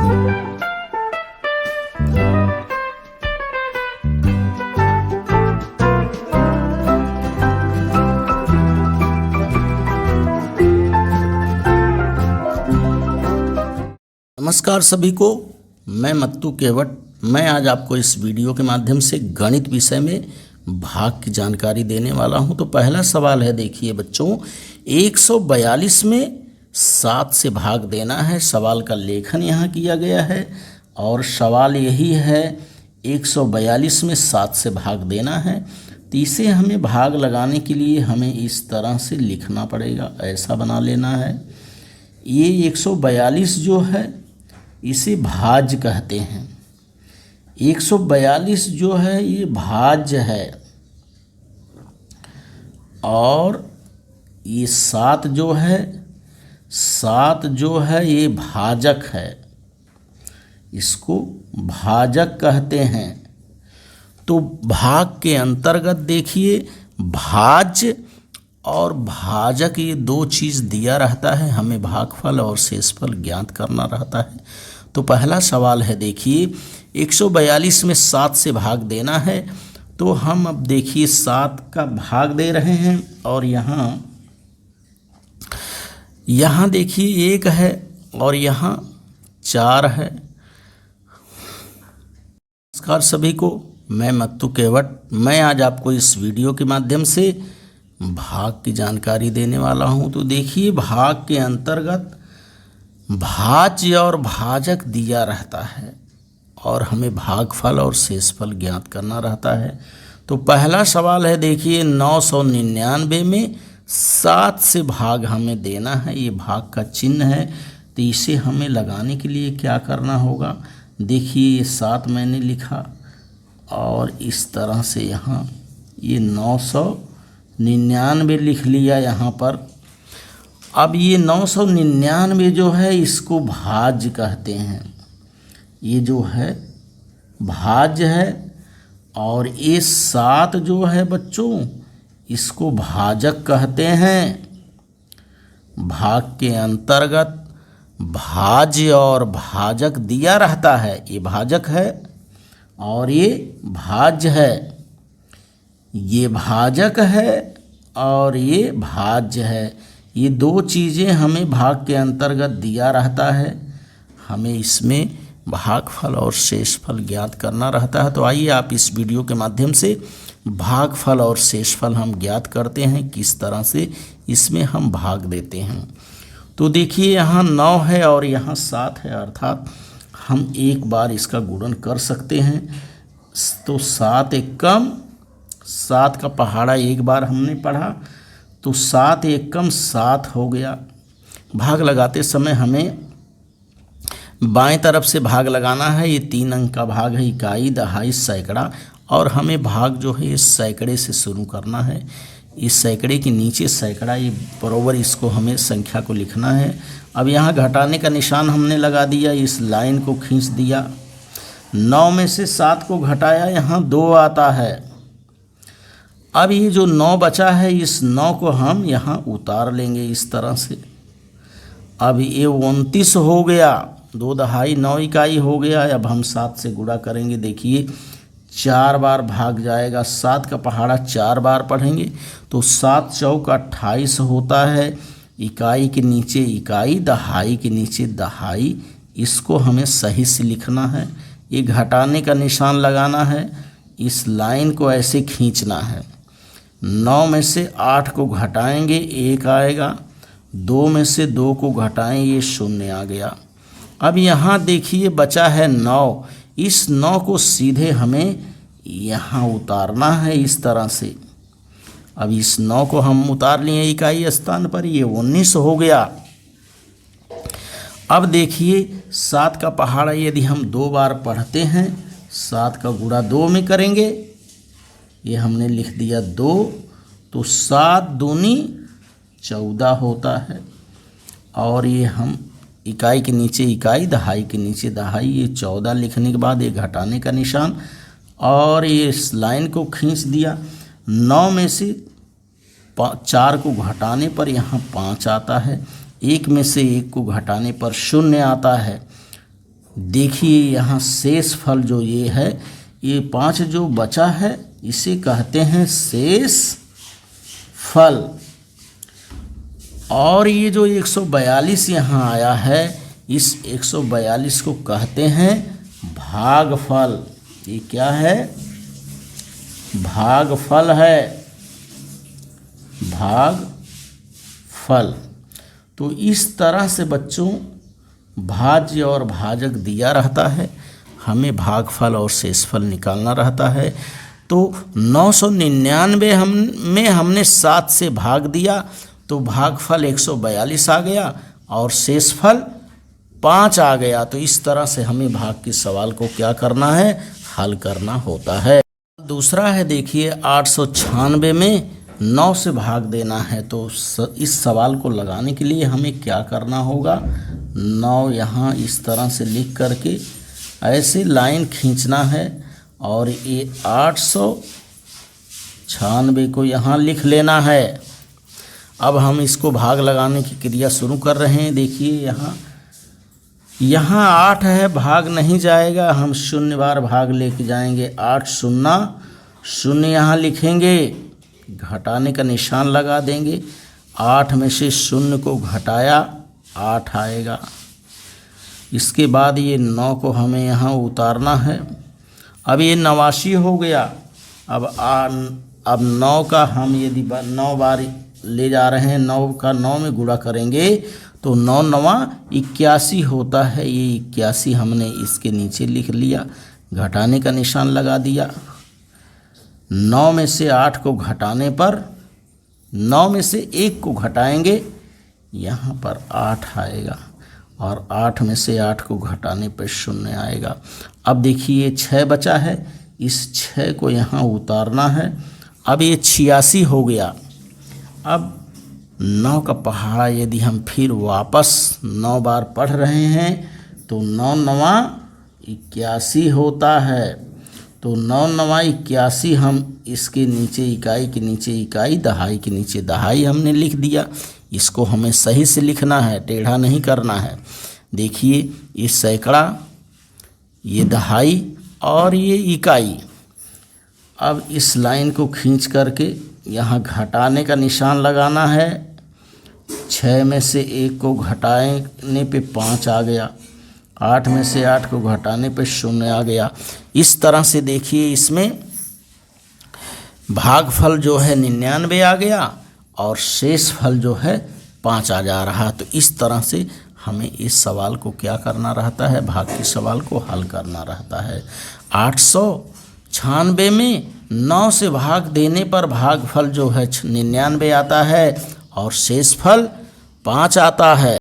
नमस्कार सभी को, मैं मत्तू केवट। मैं आज आपको इस वीडियो के माध्यम से गणित विषय में भाग की जानकारी देने वाला हूं। तो पहला सवाल है, देखिए बच्चों, 142 में 7 से भाग देना है। सवाल का लेखन यहाँ किया गया है और सवाल यही है, 142 में 7 से भाग देना है। तो इसे हमें भाग लगाने के लिए हमें इस तरह से लिखना पड़ेगा, ऐसा बना लेना है। ये 142 जो है इसे भाज्य कहते हैं। 142 जो है ये भाज्य है और ये 7 जो है ये भाजक है, इसको भाजक कहते हैं। तो भाग के अंतर्गत देखिए, भाज्य और भाजक ये दो चीज़ दिया रहता है, हमें भागफल और शेषफल ज्ञात करना रहता है। तो पहला सवाल है, देखिए 142 में 7 से भाग देना है। तो हम अब देखिए 7 का भाग दे रहे हैं और यहाँ देखिए 1 है और यहाँ 4 है। नमस्कार सभी को, मैं मत्तू केवट। मैं आज आपको इस वीडियो के माध्यम से भाग की जानकारी देने वाला हूं। तो देखिए, भाग के अंतर्गत भाज्य और भाजक दिया रहता है और हमें भागफल और शेषफल ज्ञात करना रहता है। तो पहला सवाल है, देखिए 999 में 7 से भाग हमें देना है। ये भाग का चिन्ह है, तो इसे हमें लगाने के लिए क्या करना होगा। देखिए ये 7 मैंने लिखा और इस तरह से यहाँ ये 999 लिख लिया यहाँ पर। अब ये 999 जो है इसको भाज्य कहते हैं, ये जो है भाज्य है। और ये 7 जो है बच्चों, इसको भाजक कहते हैं। भाग के अंतर्गत भाज्य और भाजक दिया रहता है, ये भाजक है और ये भाज्य है। ये भाजक है और ये भाज्य है। ये दो चीज़ें हमें भाग के अंतर्गत दिया रहता है, हमें इसमें भागफल और शेषफल ज्ञात करना रहता है। तो आइए आप इस वीडियो के माध्यम से भागफल और शेषफल हम ज्ञात करते हैं, किस तरह से इसमें हम भाग देते हैं। तो देखिए यहाँ 9 है और यहाँ 7 है, अर्थात हम एक बार इसका गुणन कर सकते हैं। तो 7 एकम 7 का पहाड़ा एक बार हमने पढ़ा, तो 7 एकम 7 हो गया। भाग लगाते समय हमें बाएं तरफ से भाग लगाना है। ये 3 अंक का भाग है, इकाई, दहाई, सैकड़ा। और हमें भाग जो है इस सैकड़े से शुरू करना है। इस सैकड़े के नीचे सैकड़ा, ये बराबर इसको हमें संख्या को लिखना है। अब यहाँ घटाने का निशान हमने लगा दिया, इस लाइन को खींच दिया। 9 में से 7 को घटाया, यहाँ 2 आता है। अब ये जो 9 बचा है, इस 9 को हम यहाँ उतार लेंगे इस तरह से। अब ये 29 हो गया, 2 दहाई 9 इकाई हो गया। अब हम 7 से गुणा करेंगे, देखिए 4 बार भाग जाएगा। 7 का पहाड़ा 4 बार पढ़ेंगे तो 7 चौक 28 होता है। इकाई के नीचे इकाई, दहाई के नीचे दहाई, इसको हमें सही से लिखना है। ये घटाने का निशान लगाना है, इस लाइन को ऐसे खींचना है। 9 में से 8 को घटाएंगे, 1 आएगा। 2 में से 2 को घटाएं, ये 0 आ गया। अब यहाँ देखिए बचा है 9। इस 9 को सीधे हमें यहाँ उतारना है इस तरह से। अब इस 9 को हम उतार लिए इकाई स्थान पर, ये 19 हो गया। अब देखिए 7 का पहाड़ा यदि हम 2 बार पढ़ते हैं, 7 का गुणा 2 में करेंगे, ये हमने लिख दिया 2। तो 7 दूनी 14 होता है। और ये हम इकाई के नीचे इकाई, दहाई के नीचे दहाई, ये 14 लिखने के बाद ये घटाने का निशान और ये इस लाइन को खींच दिया। 9 में से 4 को घटाने पर यहाँ 5 आता है। 1 में से 1 को घटाने पर 0 आता है। देखिए यहाँ शेष फल जो ये है, ये 5 जो बचा है इसे कहते हैं शेष फल। और ये जो 142 यहाँ आया है, इस 142 को कहते हैं भागफल। ये क्या है? भागफल है, भागफल। तो इस तरह से बच्चों भाज्य और भाजक दिया रहता है, हमें भागफल और शेषफल निकालना रहता है। तो 999 में हमने 7 से भाग दिया तो भागफल 142 आ गया और शेषफल 5 आ गया। तो इस तरह से हमें भाग के सवाल को क्या करना है? हल करना होता है। दूसरा है, देखिए 896 में 9 से भाग देना है। तो इस सवाल को लगाने के लिए हमें क्या करना होगा? 9 यहाँ इस तरह से लिख करके ऐसे लाइन खींचना है और ये 896 को यहाँ लिख लेना है। अब हम इसको भाग लगाने की क्रिया शुरू कर रहे हैं। देखिए यहाँ 8 है, भाग नहीं जाएगा, हम 0 बार भाग लेके जाएंगे। 8 शून्य 0 यहाँ लिखेंगे, घटाने का निशान लगा देंगे। 8 में से 0 को घटाया 8 आएगा। इसके बाद ये 9 को हमें यहाँ उतारना है। अब ये 89 हो गया। अब 9 का हम यदि 9 बार ले जा रहे हैं, 9 का 9 में गुणा करेंगे तो 9 9 81 होता है। ये 81 हमने इसके नीचे लिख लिया, घटाने का निशान लगा दिया। 9 में से 8 को घटाने पर 9 में से 1 को घटाएंगे, यहाँ पर 8 आएगा और 8 में से 8 को घटाने पर 0 आएगा। अब देखिए 6 बचा है, इस 6 को यहाँ उतारना है। अब ये 86 हो गया। अब 9 का पहाड़ा यदि हम फिर वापस 9 बार पढ़ रहे हैं तो 9 9 81 होता है। तो 9 9 81 हम इसके नीचे इकाई के नीचे इकाई, दहाई के नीचे दहाई हमने लिख दिया। इसको हमें सही से लिखना है, टेढ़ा नहीं करना है। देखिए ये सैकड़ा, ये दहाई और ये इकाई। अब इस लाइन को खींच करके यहाँ घटाने का निशान लगाना है। 6 में से 1 को घटाने पे 5 आ गया। 8 में से 8 को घटाने पे 0 आ गया। इस तरह से देखिए इसमें भागफल जो है 99 आ गया और शेष फल जो है 5 आ जा रहा। तो इस तरह से हमें इस सवाल को क्या करना रहता है? भाग के सवाल को हल करना रहता है। 896 में 9 से भाग देने पर भागफल जो है 99 आता है और शेषफल 5 आता है।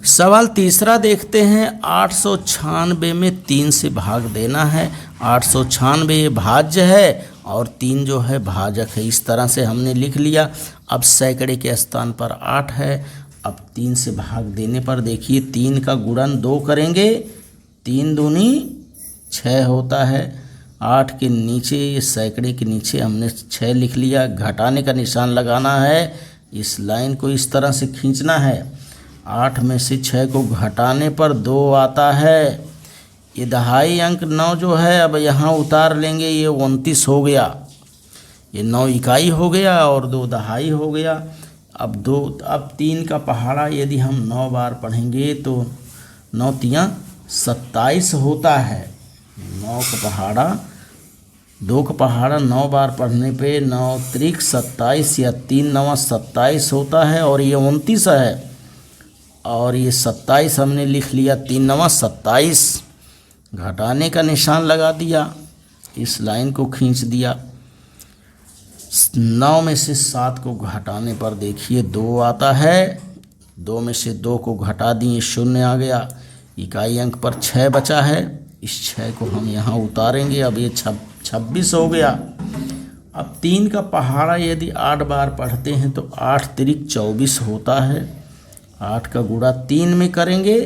सवाल तीसरा देखते हैं। 896 में 3 से भाग देना है। 896 भाज्य है और 3 जो है भाजक है। इस तरह से हमने लिख लिया। अब सैकड़े के स्थान पर 8 है। अब 3 से भाग देने पर देखिए 3 का गुणन 2 करेंगे, 3 दूनी 6 होता है। 8 के नीचे, ये सैकड़े के नीचे हमने 6 लिख लिया, घटाने का निशान लगाना है। इस लाइन को इस तरह से खींचना है। 8 में से 6 को घटाने पर 2 आता है। ये दहाई अंक 9 जो है अब यहाँ उतार लेंगे, ये 29 हो गया। ये 9 इकाई हो गया और 2 दहाई हो गया। अब 3 का पहाड़ा यदि हम 9 बार पढ़ेंगे तो 9 3 27 होता है। 9 का पहाड़ा, 2 का पहाड़ा 9 बार पढ़ने पे 9 त्रिक 27 या 3 9 27 होता है और ये 29 है और ये 27 हमने लिख लिया। 3 9 27, घटाने का निशान लगा दिया, इस लाइन को खींच दिया। 9 में से 7 को घटाने पर देखिए 2 आता है। 2 में से 2 को घटा दिए, 0 आ गया। इकाई अंक पर 6 बचा है, इस 6 को हम यहाँ उतारेंगे। अब ये 26 हो गया। अब 3 का पहाड़ा यदि 8 बार पढ़ते हैं तो 8 त्रिक 24 होता है। 8 का गुणा 3 में करेंगे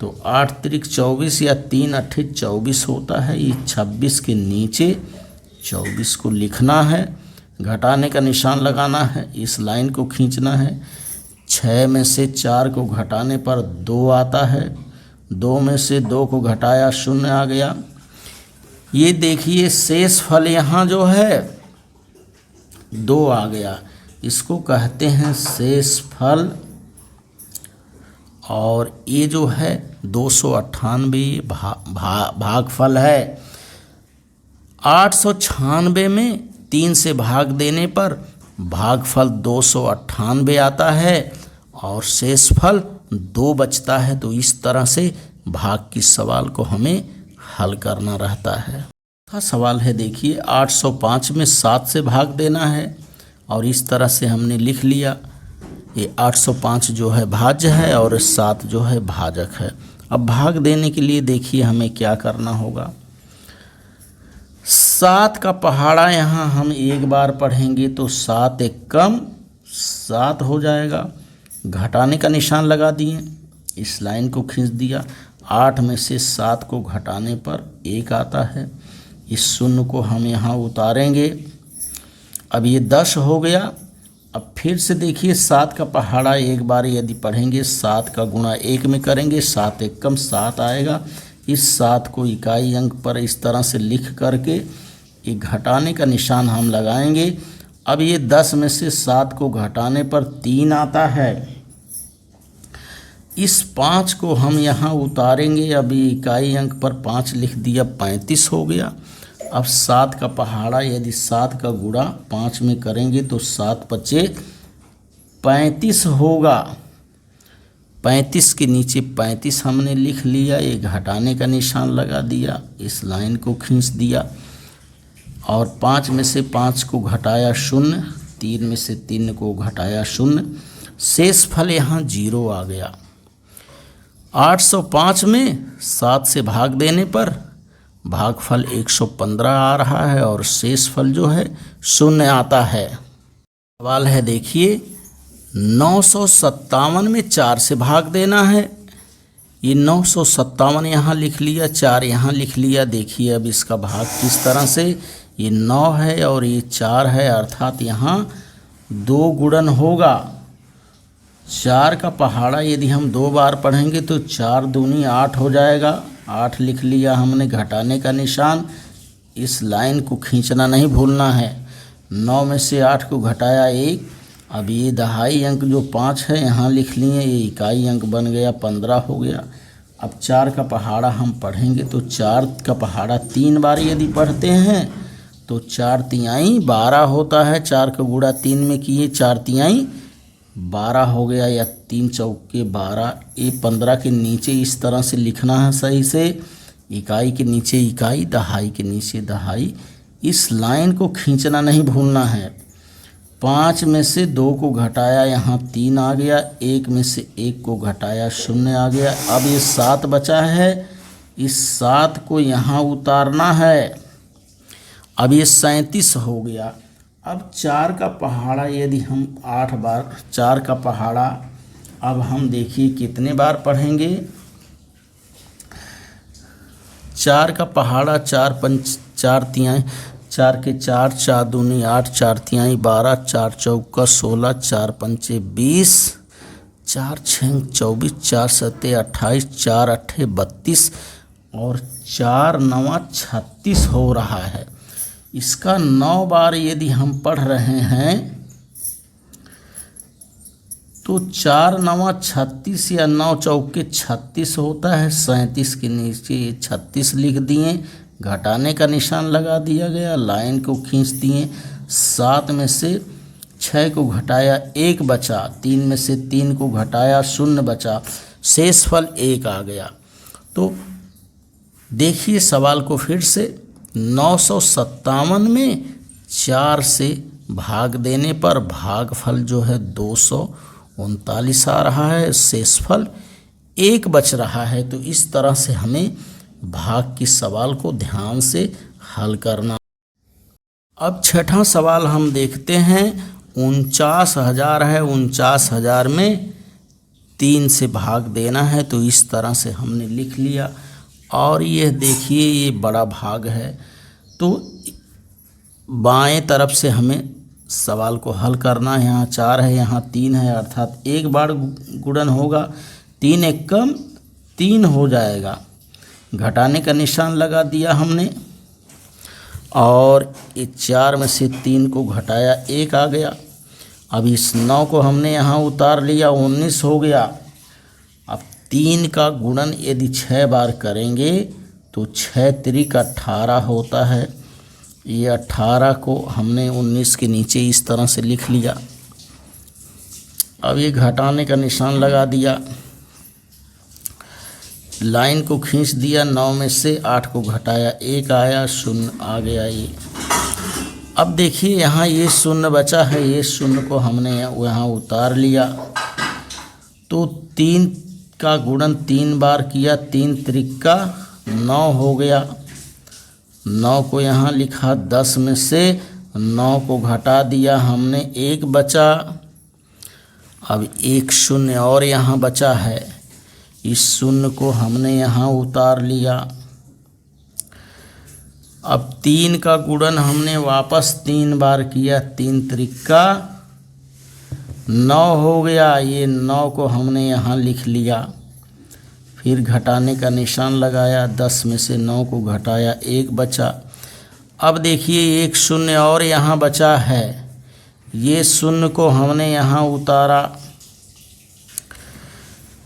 तो 8 त्रिक 24 या 3 8 24 होता है। ये 26 के नीचे 24 को लिखना है, घटाने का निशान लगाना है, इस लाइन को खींचना है। 6 में से 4 को घटाने पर 2 आता है 2 में से 2 को घटाया 0 आ गया। ये देखिए शेष फल यहाँ जो है 2 आ गया, इसको कहते हैं शेष फल। और ये जो है 298 भागफल है। 896 में 3 से भाग देने पर भागफल 298 आता है और शेष फल 2 बचता है। तो इस तरह से भाग की सवाल को हमें हल करना रहता है। सवाल है देखिए 805 में 7 से भाग देना है और इस तरह से हमने लिख लिया। ये 805 जो है भाज्य है और 7 जो है भाजक है। अब भाग देने के लिए देखिए हमें क्या करना होगा। 7 का पहाड़ा यहाँ हम एक बार पढ़ेंगे तो 7 एक कम 7 हो जाएगा। घटाने का निशान लगा दिए, इस लाइन को खींच दिया। 8 में से 7 को घटाने पर 1 आता है। इस शून्य को हम यहाँ उतारेंगे। अब ये 10 हो गया। अब फिर से देखिए 7 का पहाड़ा एक बार यदि पढ़ेंगे 7 का गुणा 1 में करेंगे, 7 एक कम 7 आएगा। इस 7 को इकाई अंक पर इस तरह से लिख करके एक घटाने का निशान हम लगाएंगे। अब ये 10 में से 7 को घटाने पर 3 आता है। इस 5 को हम यहाँ उतारेंगे। अभी इकाई अंक पर 5 लिख दिया, 35 हो गया। अब 7 का पहाड़ा यदि 7 का गुणा 5 में करेंगे तो 7 पचे 35 होगा। 35 के नीचे 35 हमने लिख लिया। ये घटाने का निशान लगा दिया, इस लाइन को खींच दिया और 5 में से 5 को घटाया 0, 3 में से 3 को घटाया 0। शेष फल यहाँ 0 आ गया। 805 में 7 से भाग देने पर भागफल 115 आ रहा है और शेष फल जो है 0 आता है। सवाल है देखिए 957 में 4 से भाग देना है। ये 957 यहाँ लिख लिया, 4 यहाँ लिख लिया। देखिए अब इसका भाग किस तरह से, ये 9 है और ये 4 है, अर्थात यहाँ 2 गुणन होगा। 4 का पहाड़ा यदि हम 2 बार पढ़ेंगे तो 4 दूनी 8 हो जाएगा। 8 लिख लिया हमने, घटाने का निशान, इस लाइन को खींचना नहीं भूलना है। 9 में से 8 को घटाया 1। अब ये दहाई अंक जो 5 है यहाँ लिख लिए, ये इकाई अंक बन गया, 15 हो गया। अब 4 का पहाड़ा हम पढ़ेंगे तो 4 का पहाड़ा 3 बार यदि पढ़ते हैं तो 4 तिहाई 12 होता है। 4 का गुणा 3 में किए, 4 तिहाई 12 हो गया या 3 चौके 12। ये 15 के नीचे इस तरह से लिखना है सही से, इकाई के नीचे इकाई, दहाई के नीचे दहाई। इस लाइन को खींचना नहीं भूलना है। 5 में से 2 को घटाया यहाँ 3 आ गया। 1 में से 1 को घटाया 0 आ गया। अब ये 7 बचा है, इस 7 को यहाँ उतारना है। अब ये 37 हो गया। अब 4 का पहाड़ा यदि हम 8 बार, 4 का पहाड़ा अब हम देखिए कितने बार पढ़ेंगे। 4 का पहाड़ा 4 पंच 4 तिहाई, 4 के 4, 4 दूनी 8, 4 तिहाई 12, 4 चौका 16, 4 पंचे 20, 4 छः 24, 4 सत्ते 28, 4 अट्ठे 32 और 4 नवा 36 हो रहा है। इसका 9 बार यदि हम पढ़ रहे हैं तो 4 नवा 36 या 9 चौके 36 होता है। 37 के नीचे 36 लिख दिए, घटाने का निशान लगा दिया गया, लाइन को खींच दिए। 7 में से 6 को घटाया 1 बचा, 3 में से 3 को घटाया 0 बचा, शेष फल 1 आ गया। तो देखिए सवाल को फिर से, 957 में 4 से भाग देने पर भागफल जो है 239 आ रहा है, शेषफल 1 बच रहा है। तो इस तरह से हमें भाग की सवाल को ध्यान से हल करना। अब छठा सवाल हम देखते हैं। 49,000 है, 49,000 में 3 से भाग देना है। तो इस तरह से हमने लिख लिया और यह देखिए ये बड़ा भाग है। तो बाएं तरफ से हमें सवाल को हल करना है। यहाँ 4 है, यहाँ 3 है, अर्थात 1 बार गुणन होगा। 3 एक कम 3 हो जाएगा। घटाने का निशान लगा दिया हमने और ये 4 में से 3 को घटाया 1 आ गया। अब इस 9 को हमने यहाँ उतार लिया, 19 हो गया। अब 3 का गुणन यदि 6 बार करेंगे तो 6 त्रिक 18 होता है। ये 18 को हमने 19 के नीचे इस तरह से लिख लिया। अब ये घटाने का निशान लगा दिया, लाइन को खींच दिया, 9 में से 8 को घटाया 1 आया, 0 आ गया ये। अब देखिए यहाँ ये 0 बचा है, ये 0 को हमने यहाँ उतार लिया तो 3 का गुणन 3 बार किया, 3 त्रिका 9 हो गया। 9 को यहाँ लिखा, 10 में से 9 को घटा दिया हमने, 1 बचा। अब 1 0 और यहाँ बचा है, इस 0 को हमने यहाँ उतार लिया। अब 3 का गुणन हमने वापस 3 बार किया, 3 त्रिका 9 हो गया। ये 9 को हमने यहाँ लिख लिया, फिर घटाने का निशान लगाया, 10 में से 9 को घटाया 1 बचा। अब देखिए 1 0 और यहाँ बचा है, ये 0 को हमने यहाँ उतारा।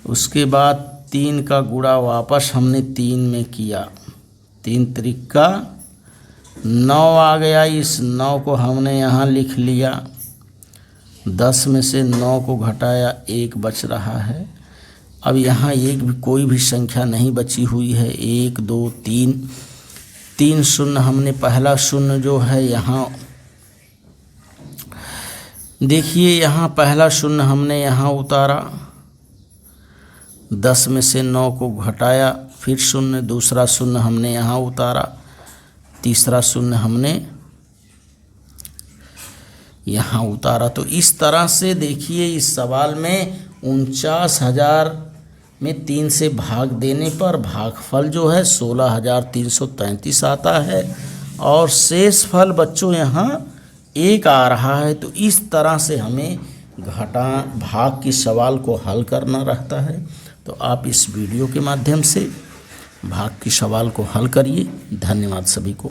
उसके बाद 3 का गुणा वापस हमने 3 में किया, 3 त्रिका 9 आ गया। इस 9 को हमने यहाँ लिख लिया, 10 में से 9 को घटाया 1 बच रहा है। अब यहाँ कोई भी संख्या नहीं बची हुई है, 1 2 3 3 0 हमने पहला 0 जो है यहाँ देखिए, यहाँ पहला 0 हमने यहाँ उतारा, 10 में से 9 को घटाया, फिर 0, दूसरा 0 हमने यहाँ उतारा, तीसरा 0 हमने यहाँ उतारा। तो इस तरह से देखिए इस सवाल में 49,000 में 3 से भाग देने पर भागफल जो है 16,333 आता है और शेष फल बच्चों यहाँ 1 आ रहा है। तो इस तरह से हमें भाग की सवाल को हल करना रहता है। तो आप इस वीडियो के माध्यम से भाग की सवाल को हल करिए। धन्यवाद सभी को।